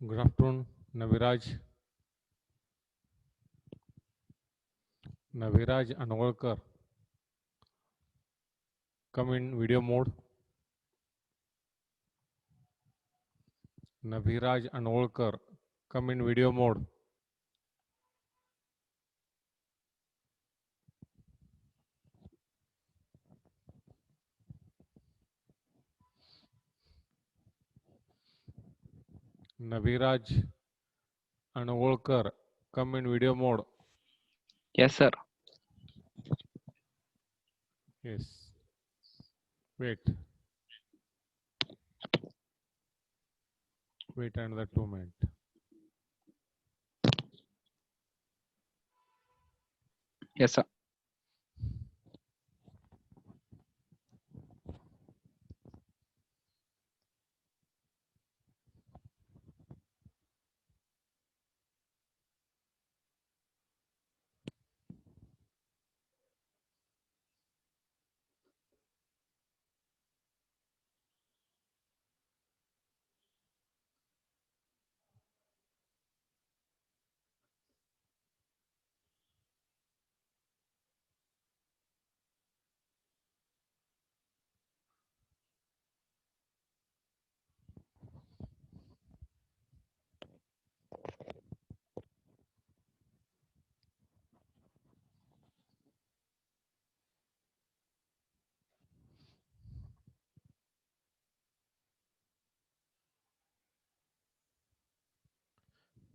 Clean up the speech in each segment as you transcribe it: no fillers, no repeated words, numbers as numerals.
Good afternoon, Naviraj. Naviraj Anwalkar, come in video mode. Naviraj Anwalkar, come in video mode. Naviraj Anwalkar, come in video mode. Yes, sir. Yes. Wait. Wait another 2 minutes. Yes, sir.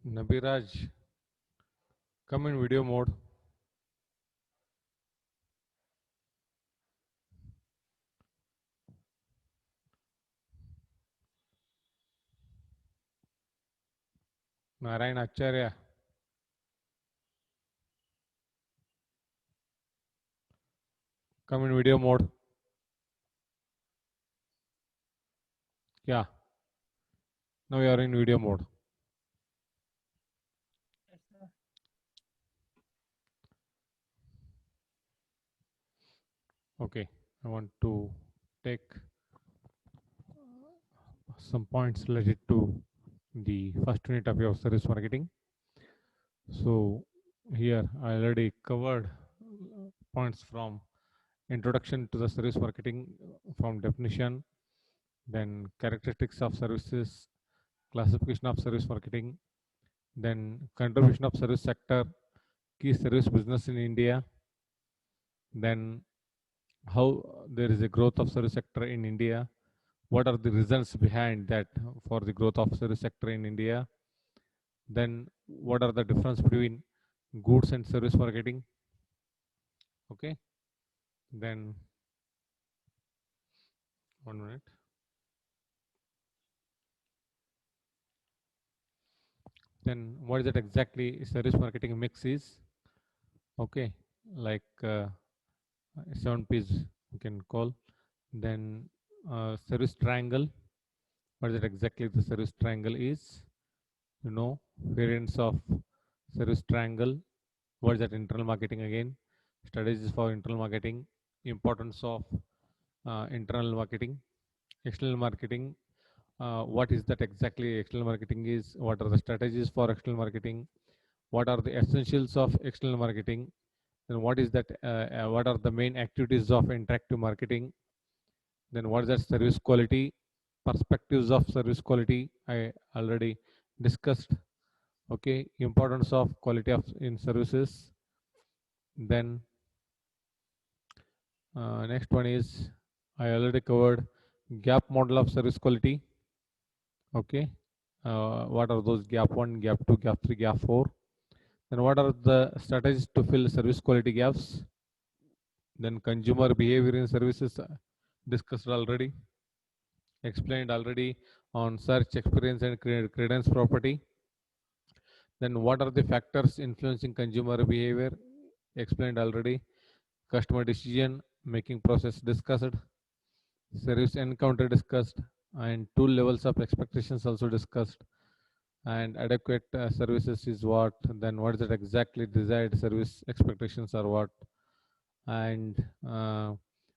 Naviraj, come in video mode. Narayan Acharya, come in video mode. Yeah. Now you are in video mode. Okay. I want to take some points related to the first unit of your service marketing. So here I already covered points from introduction to the service marketing, from definition, then characteristics of services, classification of service marketing, then contribution of service sector, key service business in India, then how there is a growth of service sector in India, what are the reasons behind that for the growth of service sector in India, then what are the difference between goods and service marketing. Okay, then 1 minute. Then what is that exactly service marketing mix is? Okay, like 7 P's you can call. Then service triangle. What is it exactly the service triangle is? You know, variants of service triangle. What is that internal marketing again? Strategies for internal marketing. Importance of internal marketing. External marketing. What is that exactly external marketing is? What are the strategies for external marketing? What are the essentials of external marketing? Then what is that? What are the main activities of interactive marketing? Then what is that service quality? Perspectives of service quality I already discussed. Okay, importance of quality of in services. Then next one is I already covered gap model of service quality. Okay, what are those gap 1, gap 2, gap 3, gap 4? Then what are the strategies to fill service quality gaps? Then consumer behavior in services discussed already, explained already on search experience and credence property. Then what are the factors influencing consumer behavior? Explained already. Customer decision making process discussed. Service encounter discussed, and tool levels of expectations also discussed. And adequate services is what? Then what is it exactly? Desired service expectations are what? And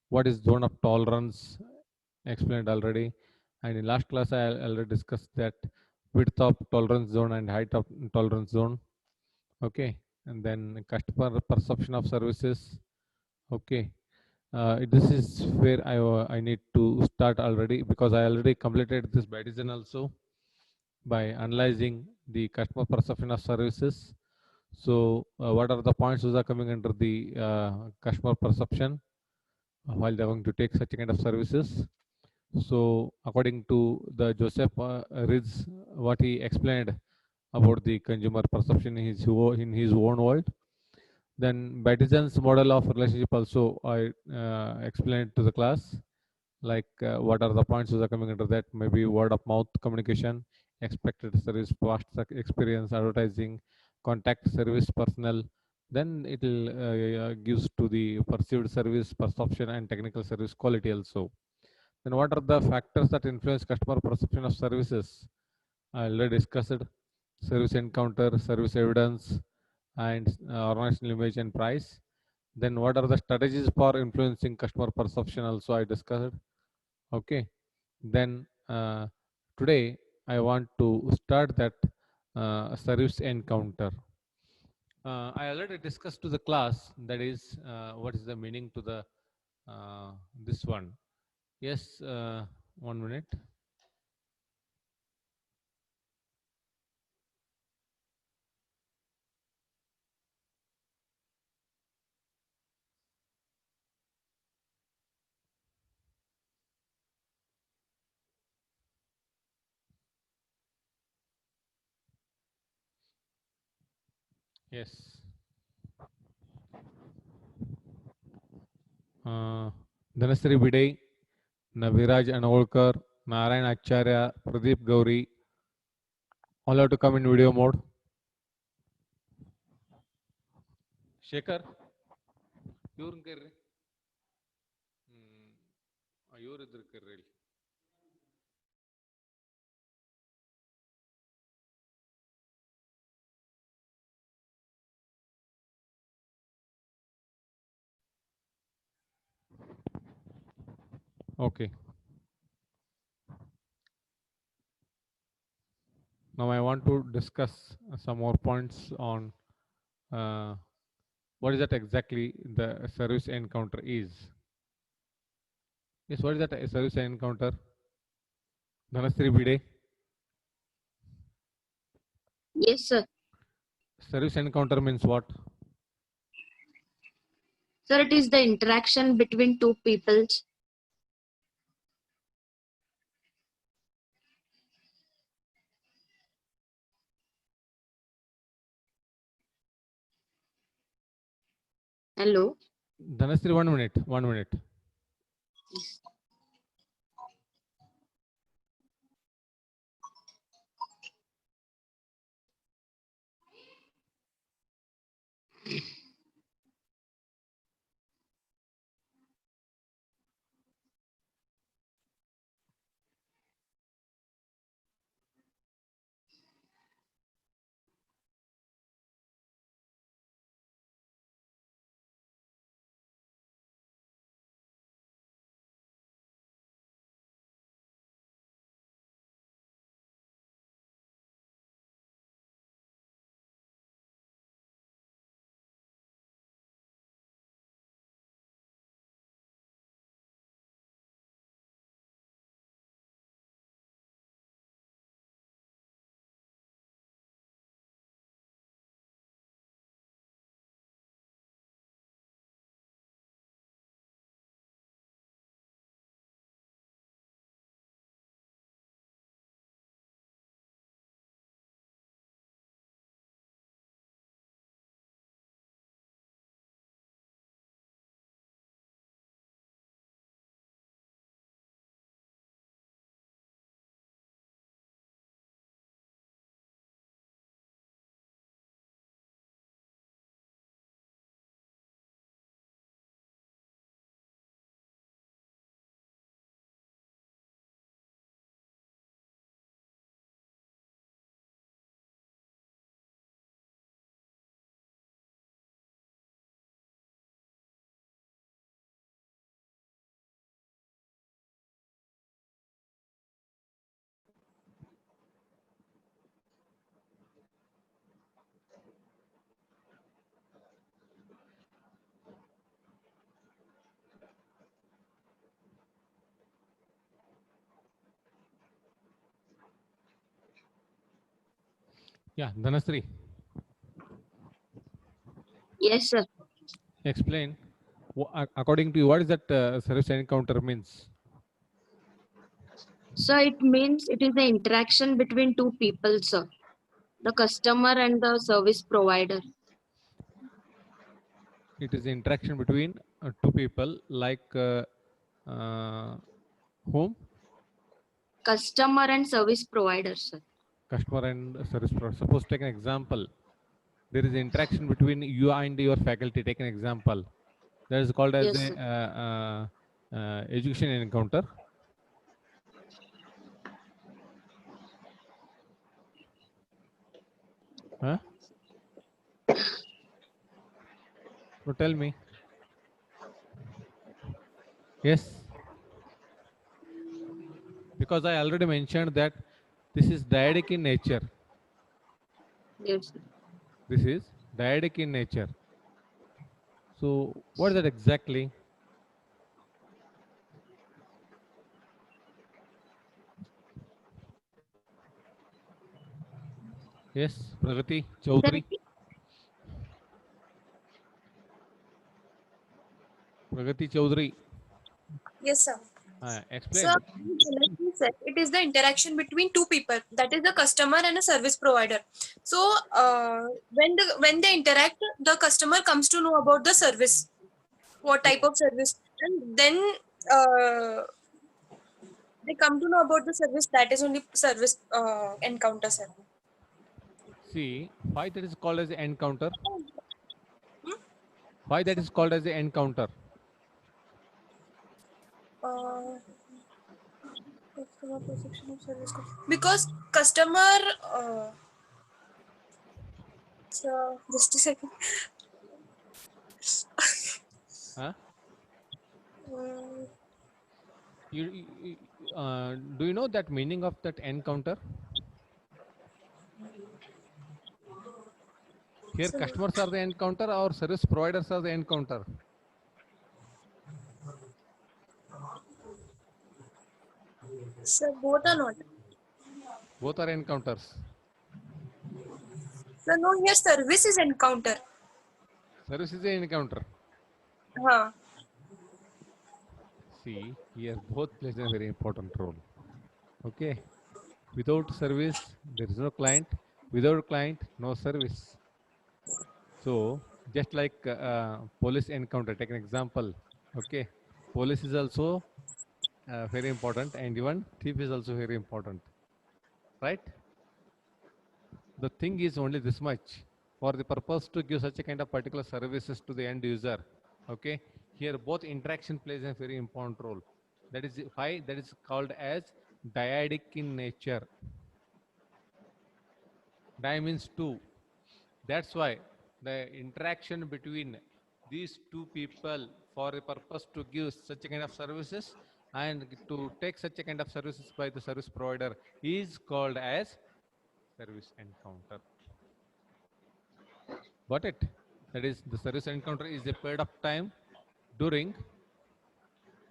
what is zone of tolerance? Explained already. And in last class I already discussed that width of tolerance zone and height of tolerance zone. Okay, and then customer perception of services. Okay, this is where I need to start already, because I already completed this by design also by analyzing the customer perception of services. So, what are the points which are coming under the customer perception while they're going to take such kind of services? So, according to the Joseph Ritz, what he explained about the consumer perception in his own world. Then Battisan's model of relationship also I explained to the class, like what are the points which are coming under that? Maybe word of mouth communication, expected service, past experience, advertising, contact service personnel. Then it will gives to the perceived service perception and technical service quality also. Then what are the factors that influence customer perception of services? I already discussed service encounter, service evidence, and organizational image and price. Then what are the strategies for influencing customer perception? Also, I discussed. Okay. Then today I want to start that service encounter. I already discussed to the class, that is what is the meaning to the this one. Yes, 1 minute. Yes. Dhanasri Bidai, Naviraj Anolkar, Narayan Acharya, Pradeep Gauri, all have to come in video mode. Shekhar, ಇವ್ರನ್ನ ಕರೀರಿ. ಇವ್ರಿದ್ರು ಕರೀರಿ. Okay. Now I want to discuss some more points on uh, what is that exactly the service encounter is. Yes, what is that service encounter? Dhanasri Bide. Yes, sir. Service encounter means what? Sir, it is the interaction between two peoples. Hello. Dhanasri, 1 minute. 1 minute. Yeah, Dhanasri, Yes, sir. explain. According to you, what is that service encounter means? So it means it is the interaction between two people, sir. The customer and the service provider. It is the interaction between two people, like uh, whom? Customer and service provider, sir. Customer and service provider. Suppose take an example. There is interaction between you and your faculty. Take an example. That is called as Yes, a sir. education encounter. Huh? So tell me. Yes, because I already mentioned that this is dyadic in nature. Yes, sir. This is dyadic in nature. So what is that exactly? Yes, Pragati Sir, Chaudhary. Pragati Chaudhary. Yes, sir. So, Explain. like you said, it is the interaction between two people, that is the customer and a service provider. So, when they interact, the customer comes to know about the service, what type of service, and then uh, they come to know about the service. That is only service encounter, sir. See, why that is called as encounter? Hmm? Why that is called as the encounter? Uh, Customer perception of service because customer. So just a second. Huh? Um, Do you know that meaning of that encounter? Here, so, customers are the encounter or service providers are the encounter. so both are not. Both are encounters. So no, here service is encounter. Service is the encounter. Huh. See, here both plays a very important role. Okay. Without service, there is no client. Without client, no service. So, just like police encounter, take an example. Okay. Police is also very important, and even thief is also very important. Right? The thing is only this much. For the purpose to give such a kind of particular services to the end user, okay, here both interaction plays a very important role. That is why that is called as dyadic in nature. Di means two. That's why the interaction between these two people for a purpose to give such a kind of services and to take such a kind of services by the service provider is called as service encounter. Got it? That is, the service encounter is a period of time during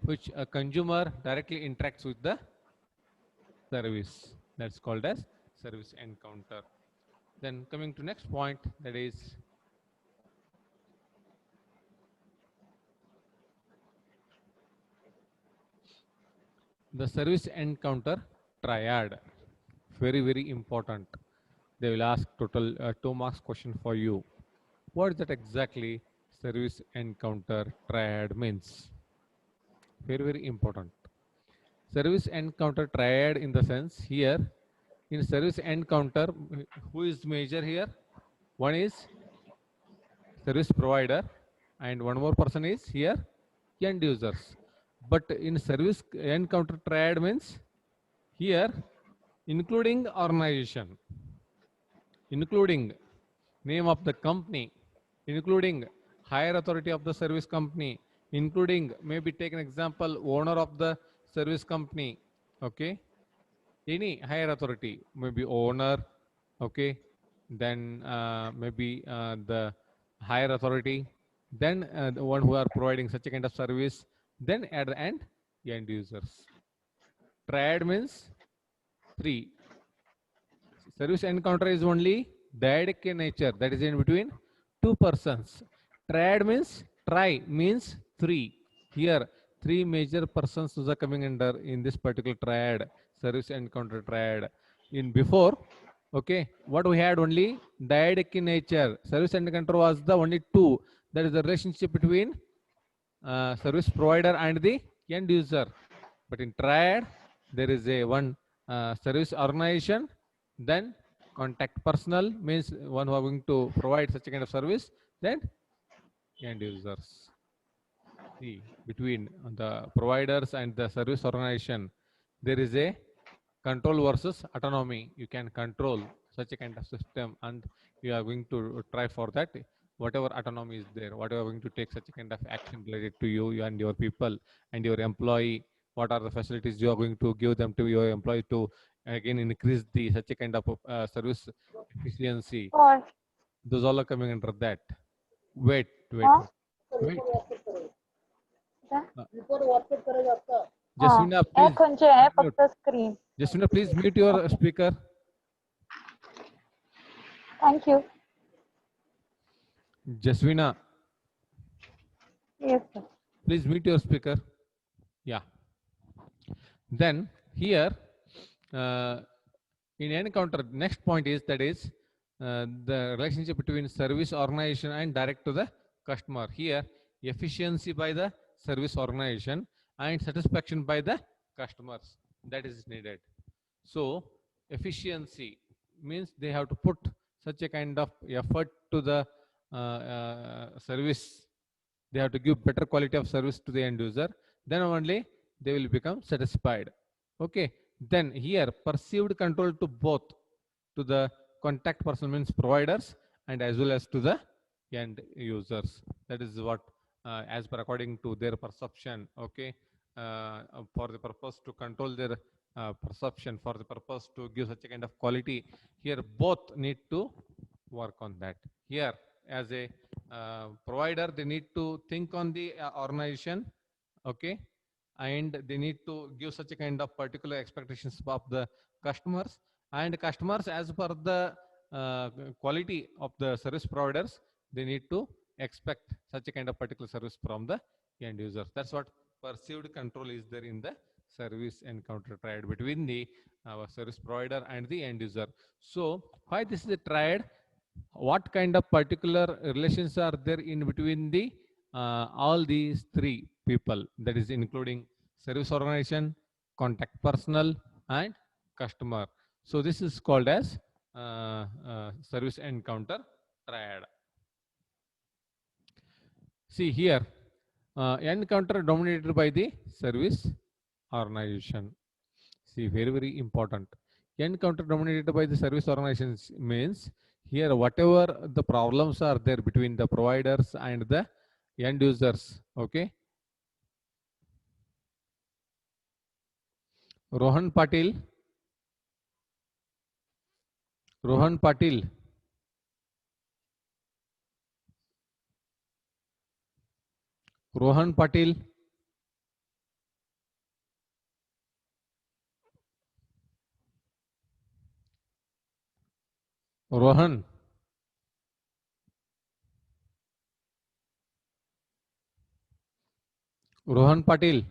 which a consumer directly interacts with the service. That's called as service encounter. Then coming to next point, that is the service encounter triad. Very, very important. They will ask total 2 marks question for you. What is that exactly service encounter triad means? Very, very important. Service encounter triad in the sense here, in service encounter, who is major here? One is service provider and one more person is here end users. But in service encounter triad means here including organization, including name of the company, including higher authority of the service company, including maybe take an example owner of the service company, okay, any higher authority, maybe owner, okay, then maybe the higher authority, then the one who are providing such a kind of service, then at the end users. Triad means three. Service encounter is only dyadic in nature, that is in between two persons. Triad means means three. Here, three major persons are coming under in this particular triad, service encounter triad. In before, okay, what we had only dyadic in nature. Service encounter was the only two. That is the relationship between service provider and the end user. But in triad, there is a one service organization, then contact personnel means one who are going to provide such a kind of service, then end users. See, between the providers and the service organization, there is a control versus autonomy. You can control such a kind of system, and you are going to try for that. Whatever autonomy is there, whatever going to take such a kind of action related to you and your people and your employee, what are the facilities you are going to give them to your employee to again increase the such a kind of service efficiency. और Those all are coming under that. Wait. हाँ Wait. हाँ Jasmina, एक please. కొంచెం है फक्त screen Jasmina, please mute your speaker. Thank you Jasmina, yes sir please mute your speaker. Yeah. Then here in encounter, next point is that is the relationship between service organization and direct to the customer. Here, efficiency by the service organization and satisfaction by the customers, that is needed. So efficiency means they have to put such a kind of effort to the service. They have to give better quality of service to the end user, then only they will become satisfied. Okay, then here perceived control to both, to the contact person means providers and as well as to the end users. That is what as per according to their perception. Okay, for the purpose to control their perception, for the purpose to give such a kind of quality, here both need to work on that. Here as a provider, they need to think on the organization, okay, and they need to give such a kind of particular expectations of the customers, and customers as per the quality of the service providers, they need to expect such a kind of particular service from the end users. That's what perceived control is there in the service encounter triad between the service provider and the end user. So why this is a triad? What kind of particular relations are there in between the all these three people, that is including service organization, contact personnel and customer. So this is called as service encounter triad. See here, encounter dominated by the service organization. See, very important. Encounter dominated by the service organizations means here whatever the problems are there between the providers and the end users. Okay. Rohan Patil. Rohan Patil. Rohan Patil. Rohan. Rohan Patil.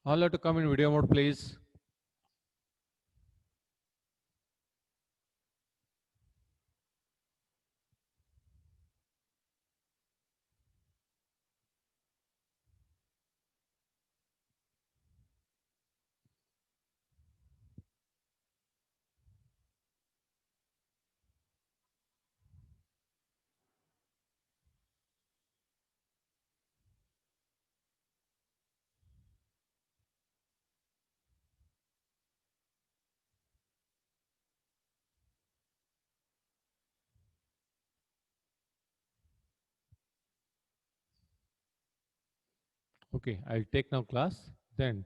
All have to come in video mode, please. Okay, I'll take now class. Then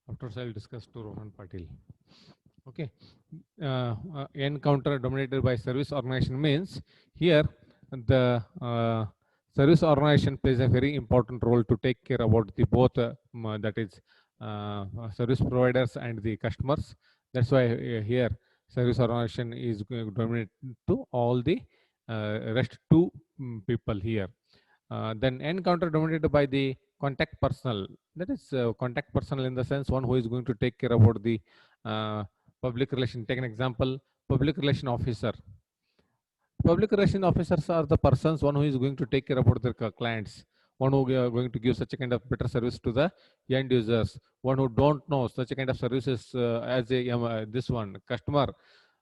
afterwards I'll discuss to Rohan Patil. Okay, encounter dominated by service organization means here the service organization plays a very important role to take care about the both that is service providers and the customers. That's why here service organization is dominant to all the rest two people here. Then encounter dominated by the contact personnel. That is contact personnel in the sense one who is going to take care about the public relation. Take an example, public relation officer. Public relation officers are the persons one who is going to take care about their clients, one who are going to give such a kind of better service to the end users, one who don't know such a kind of services as a this one customer,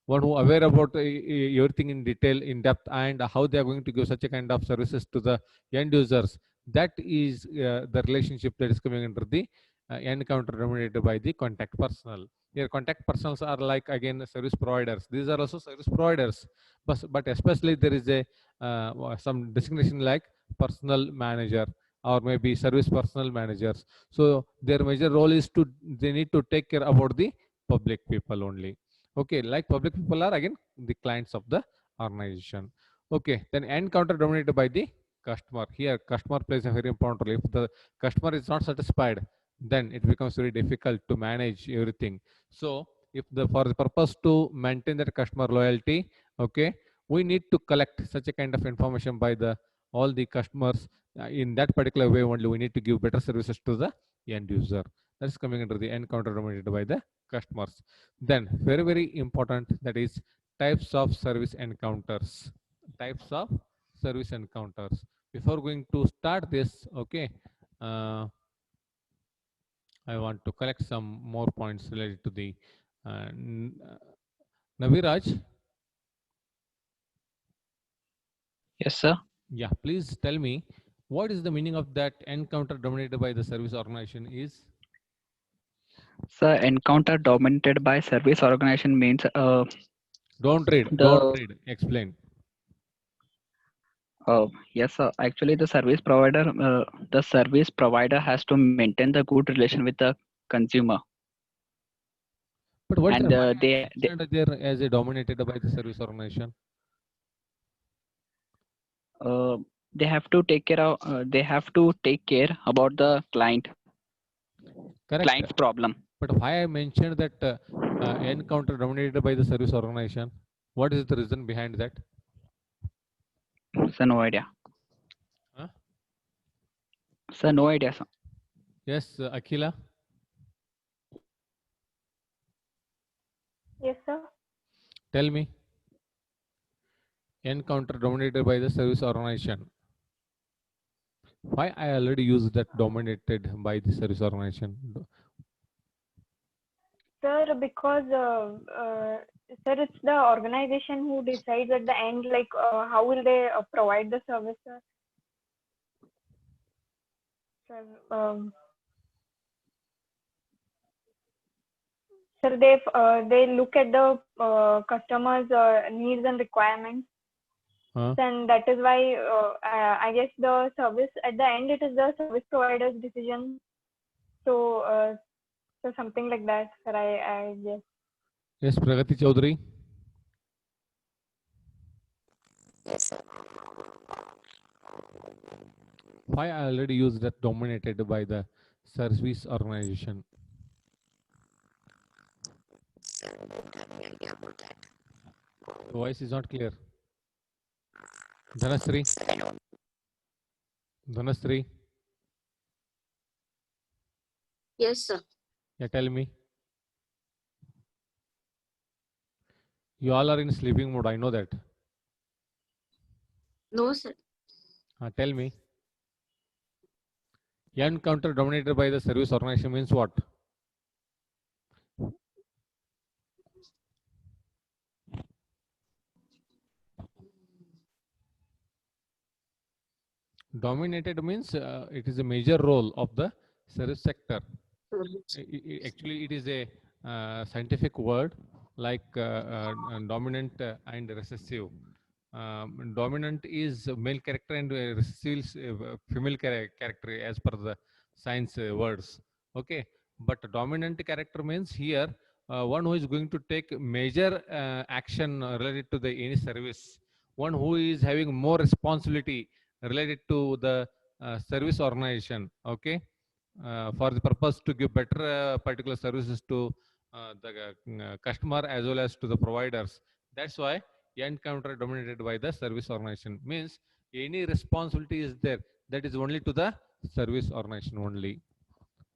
one who aware about everything in detail, in depth, and how they are going to give such a kind of services to the end users. That is the relationship that is coming under the encounter dominated by the contact personnel. Here contact personals are like again service providers. These are also service providers, but especially there is a some designation like personal manager or maybe service personal managers. So their major role is to they need to take care about the public people only. Okay, like public people are again the clients of the organization. Okay, then encounter dominated by the customer. Here customer plays a very important role. If the customer is not satisfied, then it becomes very difficult to manage everything. So if the for the purpose to maintain that customer loyalty, okay, we need to collect such a kind of information by the all the customers. In that particular way only we need to give better services to the end user. That's coming under the encounter dominated by the customers. Then very important, that is types of service encounters. Types of service encounters. Before going to start this, okay, I want to collect some more points related to the Naviraj. Yes, sir. Yeah, please tell me what is the meaning of that encounter dominated by the service organization is? Sir, encounter dominated by service organization means Don't read. Explain. yes, sir. Actually, the service provider has to maintain the good relation with the consumer, But what and they there as a dominated by the service organization? they have to take care of about the Correct. client's problem. But why I mentioned that encounter dominated by the service organization? What is the reason behind that? Sir, no idea. Huh? Sir, no idea, sir. Yes, Akhila. Yes, sir. Tell me. Encounter dominated by the service organization. Why I already used that dominated by the service organization? Sir, because sir, it's the organization who decides at the end, like how will they provide the service, sir. Sir, sir, they look at the customers' needs and requirements. Huh? Then that is why I guess the service at the end it is the service provider's decision. So so something like that, sir. I guess. Yes, Pragati Chaudhary. Why I already used that dominated by the service organization? The voice is not clear. Dhanasri. Dhanasri. Yes, sir. Yeah, tell me. You all are in sleeping mode. I know that. No, sir. Tell me. Encounter dominated by the service organization means what? Dominated means it is a major role of the service sector. Actually, it is a scientific word like dominant and recessive. Dominant is male character and recessive is female character as per the science words. Okay, but dominant character means here one who is going to take major action related to the any service, one who is having more responsibility related to the service organization. Okay, for the purpose to give better particular services to the customer as well as to the providers. That's why end counter dominated by the service organization. Means any responsibility is there, that is only to the service organization only,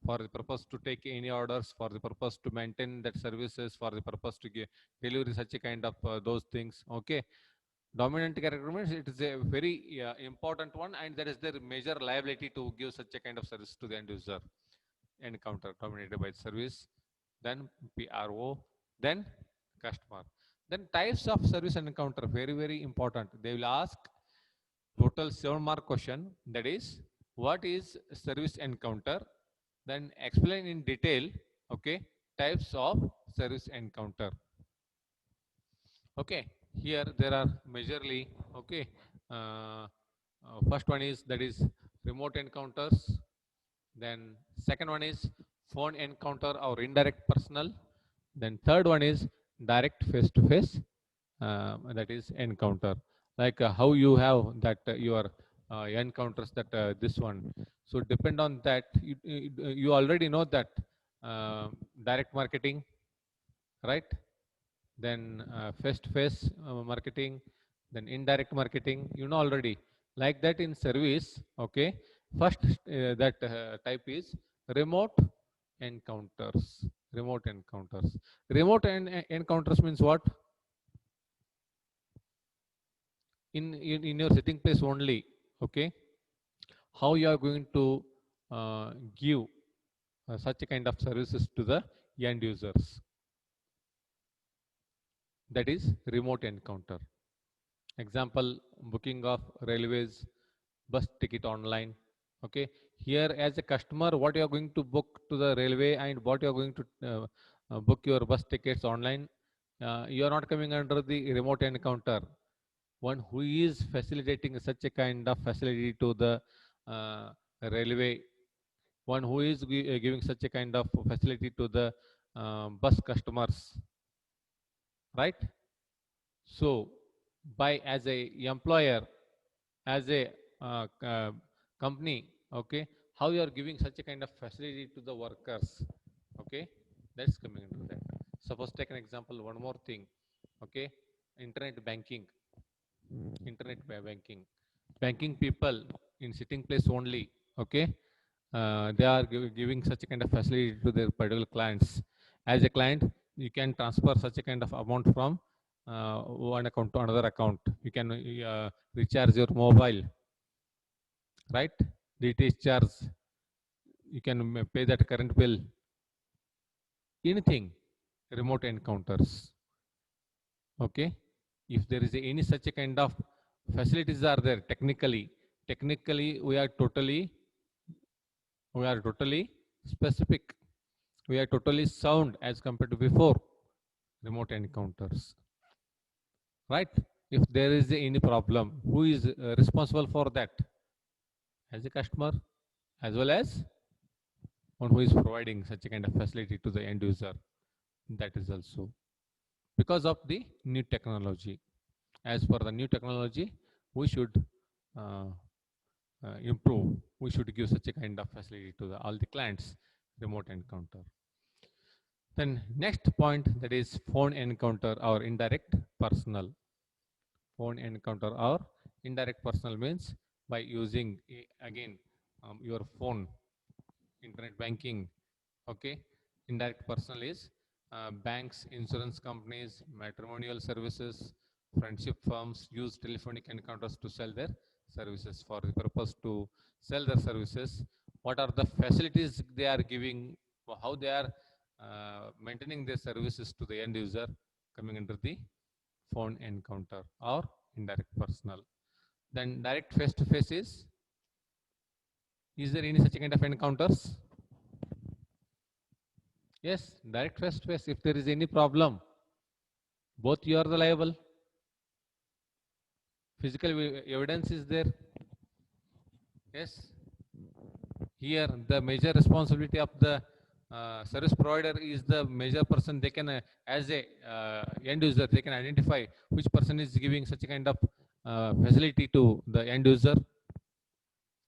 for the purpose to take any orders, for the purpose to maintain that services, for the purpose to give deliver such a kind of those things. Okay, dominant character means it is a very important one, and that is their major liability to give such a kind of service to the end user. Encounter dominated by service, then PRO, then customer. Then types of service encounter, very important. They will ask total 7-mark question, that is what is service encounter, then explain in detail, okay, types of service encounter. Okay, here there are majorly, okay, first one is, that is remote encounters, then second one is phone encounter or indirect personal, then third one is direct face-to-face, that is encounter, like how you have that your encounters, that this one. So depend on that, you already know that direct marketing, right? Then face-to-face marketing, then indirect marketing, you know already. Like that in service, okay, first that type is remote encounters. Remote encounters. Remote encounters means what? In your sitting place only, okay, how you are going to give such a kind of services to the end users, that is remote encounter. Example, booking of railways bus ticket online. Okay, here as a customer, what you are going to book to the railway and what you are going to book your bus tickets online, you are not coming under the remote encounter. One who is facilitating such a kind of facility to the railway, one who is giving such a kind of facility to the bus customers, right? So by as a employer, as a company, okay, how you are giving such a kind of facility to the workers, okay, that's coming into that. Suppose take an example, one more thing, okay, internet banking. Banking people in sitting place only, okay, they are giving such a kind of facility to their particular clients. As a client, you can transfer such a kind of amount from one account to another account. You can recharge your mobile, right? DTH charge, you can pay that current bill, anything, remote encounters. Okay, if there is any such a kind of facilities are there, technically we are totally specific, we are totally sound as compared to before. Remote encounters, right? If there is any problem, who is responsible for that? As a customer, as well as one who is providing such a kind of facility to the end user. That is also because of the new technology. As per the new technology, we should improve, we should give such a kind of facility to all the clients, remote encounter. Then next point, that is phone encounter or indirect personal. Phone encounter or indirect personal means by using again your phone, internet banking, okay. Indirect personal is banks, insurance companies, matrimonial services, friendship firms use telephonic encounters to sell their services. For the purpose to sell their services, what are the facilities they are giving, how they are maintaining their services to the end user, coming under the phone encounter or indirect personal. Then direct face-to-face is there any such kind of encounters? Yes, direct face-to-face. If there is any problem, both you are the liable. Physical evidence is there. Yes. Here the major responsibility of the service provider is the major person. They can as a end user, they can identify which person is giving such a kind of facility to the end user,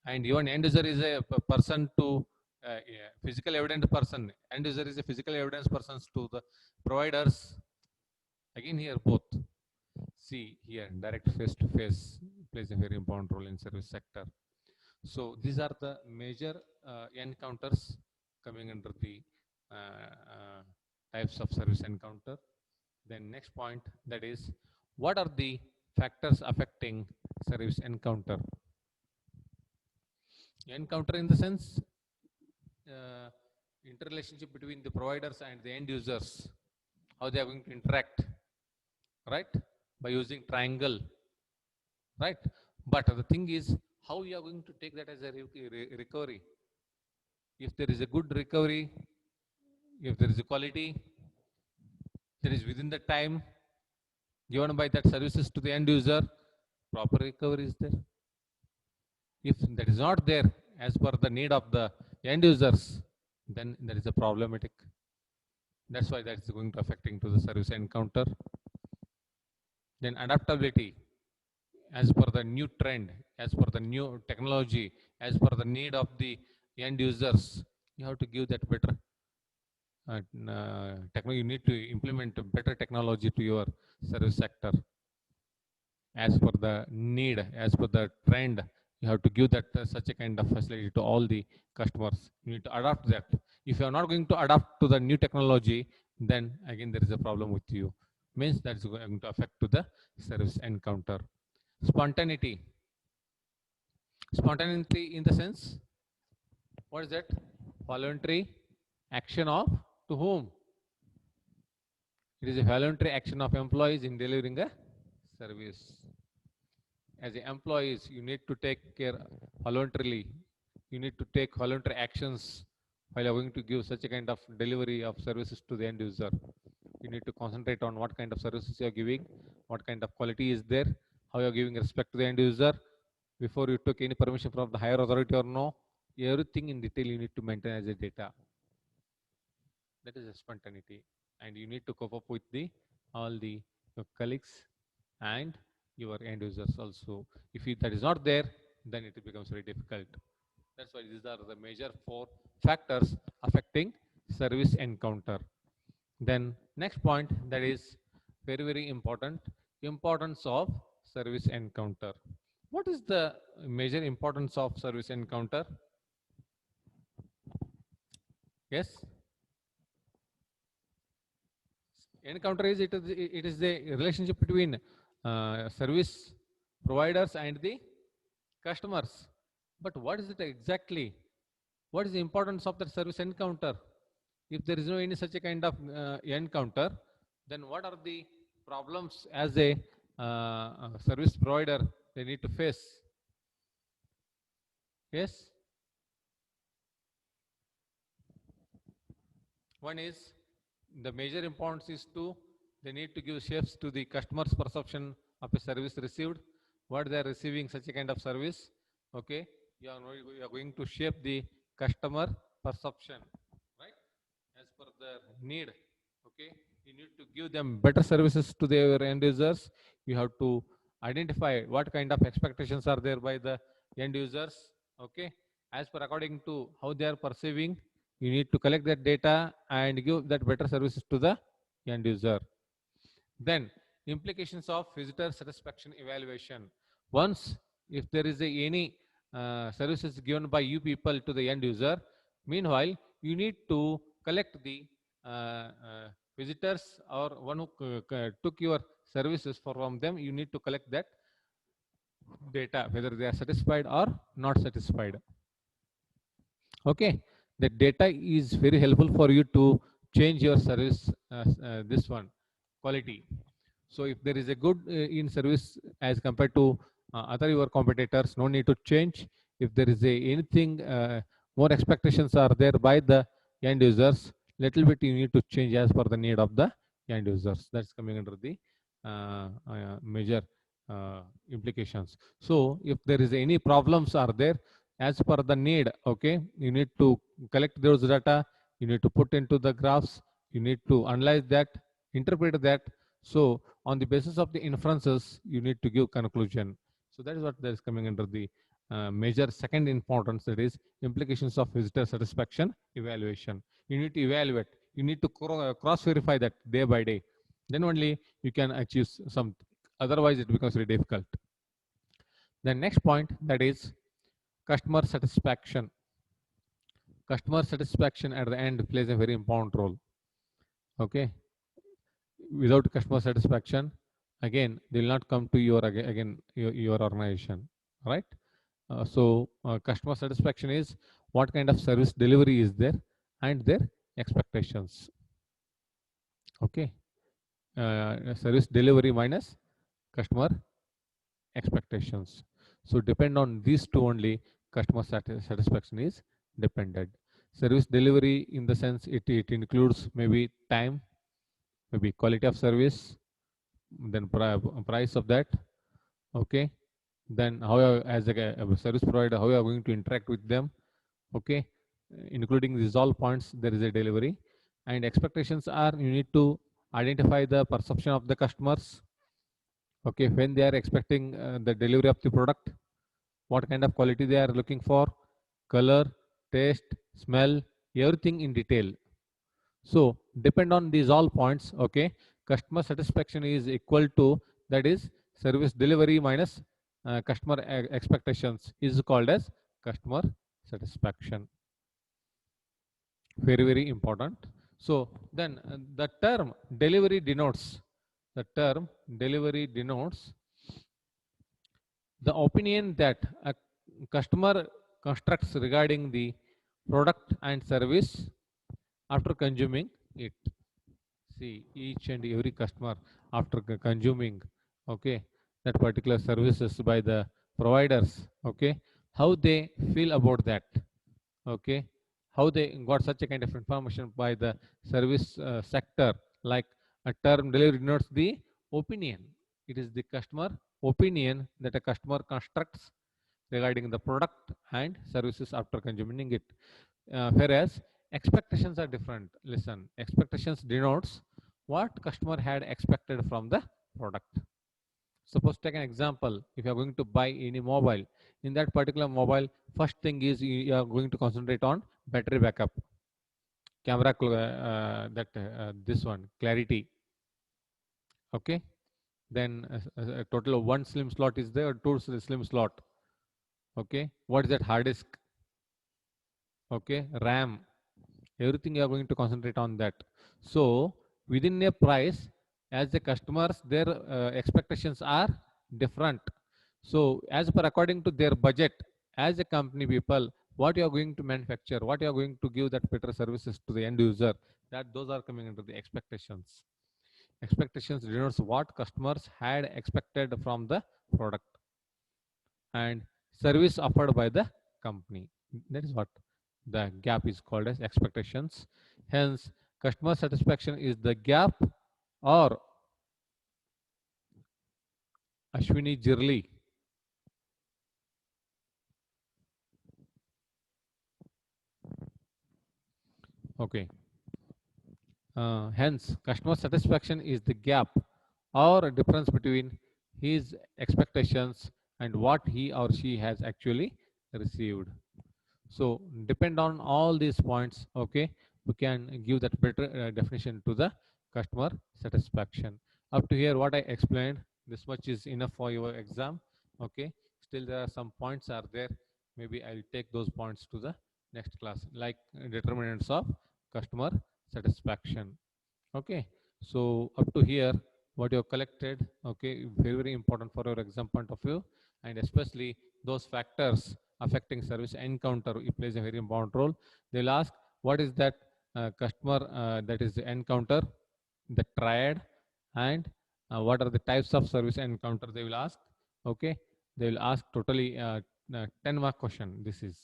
and even end user is a person to physical evidence person, end user is a physical evidence person to the providers. Again here both. See here, direct face-to-face plays a very important role in service sector. So these are the major encounters coming under the types of service encounter. Then next point, that is, what are the factors affecting service encounter? Encounter in the sense interrelationship between the providers and the end users, how they are going to interact, right, by using triangle, right? But the thing is, how you are going to take that as a recovery. If there is a good recovery, if there is a quality, that is within the time given by that services to the end user, proper recovery is there. If that is not there as per the need of the end users, then there is a problematic. That's why that is going to affecting to the service encounter. Then adaptability, as per the new trend, as per the new technology, as per the need of the end users, you have to give that better technology. You need to implement a better technology to your service sector. As per the need, as per the trend, you have to give that such a kind of facility to all the customers. You need to adapt that. If you are not going to adapt to the new technology, then again there is a problem with you. Means that is going to affect to the service encounter. Spontaneity. Spontaneity in the sense, what is that? Voluntary action of to whom? It is a voluntary action of employees in delivering a service. As employees, you need to take care voluntarily. You need to take voluntary actions while you are going to give such a kind of delivery of services to the end user. You need to concentrate on what kind of services you are giving, what kind of quality is there, how you are giving respect to the end user. Before you took any permission from the higher authority or no, everything in detail you need to maintain as a data. That is a spontaneity, and you need to cope up with the all the your colleagues and your end users also. If that is not there, then it becomes very difficult. That's why these are the major 4 factors affecting service encounter. Then next point, that is very, very important, importance of service encounter. What is the major importance of service encounter? Yes? Encounter is, it is the relationship between service providers and the customers. But what is it exactly? What is the importance of the service encounter? If there is no any such a kind of encounter, then what are the problems as a service provider they need to face? Yes? One is, the major importance is to, they need to give shapes to the customer's perception of a service received, what they are receiving such a kind of service. Okay, you are going to shape the customer perception, right, as per their need. Okay, you need to give them better services to their end users. You have to identify what kind of expectations are there by the end users. Okay, as per according to how they are perceiving, you need to collect that data and give that better services to the end user. Then implications of visitor satisfaction evaluation. Once if there is any services given by you people to the end user, meanwhile you need to collect the visitors or one who took your services from them. You need to collect that data whether they are satisfied or not satisfied. Okay, the data is very helpful for you to change your service this one quality. So if there is a good in service as compared to other your competitors, no need to change. If there is anything more expectations are there by the end users, little bit you need to change as per the need of the end users. That's coming under the major implications. So if there is any problems are there as per the need, okay, you need to collect those data, you need to put into the graphs, you need to analyze that, interpret that. So on the basis of the inferences, you need to give conclusion. So that is what that is coming under the major second importance, that is implications of visitor satisfaction evaluation. You need to evaluate, you need to cross verify that day by day, then only you can achieve something, otherwise it becomes very difficult. The next point, that is customer satisfaction. Customer satisfaction at the end plays a very important role. Okay, without customer satisfaction, again they will not come to your your organization, right? Customer satisfaction is what kind of service delivery is there and their expectations. Okay, service delivery minus customer expectations. So depend on these two only, customer satisfaction is dependent. Service delivery in the sense it includes maybe time, maybe quality of service, then price of that. Okay, then how as a service provider, how you are going to interact with them. Okay, including these all points, there is a delivery. And expectations are, you need to identify the perception of the customers. Okay, when they are expecting the delivery of the product, what kind of quality they are looking for, color, taste, smell, everything in detail. So depend on these all points. Okay, customer satisfaction is equal to, that is service delivery minus customer expectations, is called as customer satisfaction. Very, very important. So then the term delivery denotes the opinion that a customer constructs regarding the product and service after consuming it. See, each and every customer after consuming, okay, that particular services by the providers, okay, how they feel about that, okay, how they got such a kind of information by the service sector. Like a term delivery denotes the opinion. It is the customer opinion that a customer constructs regarding the product and services after consuming it. Whereas expectations are different. Listen, expectations denotes what customer had expected from the product. Suppose take an example, if you are going to buy any mobile, in that particular mobile, first thing is you are going to concentrate on battery backup, camera, this one, clarity. Okay, then a total of 1 slim slot is there, or 2 slim slot. Okay, what is that? Hard disk. Okay, RAM, everything you are going to concentrate on that. So within a price, as the customers, their expectations are different. So as per according to their budget, as a company people, what you are going to manufacture, what you are going to give that better services to the end user, that those are coming into the expectations. Expectations denotes what customers had expected from the product and service offered by the company. That is what the gap is called as expectations. Hence, customer satisfaction is the gap, or Ashwini Jirli. Okay. Hence, customer satisfaction is the gap or difference between his expectations and what he or she has actually received. So depend on all these points, okay, we can give that better definition to the customer satisfaction. Up to here, what I explained, this much is enough for your exam. Okay, still there are some points are there. Maybe I'll take those points to the next class, like determinants of customer satisfaction. Okay, so up to here, what you have collected, okay, very, very important for your exam point of view, and especially those factors affecting service encounter, it plays a very important role. They'll ask what is that customer that is the encounter, the triad, and what are the types of service encounter they will ask. Okay, they will ask totally 10 mark question. This is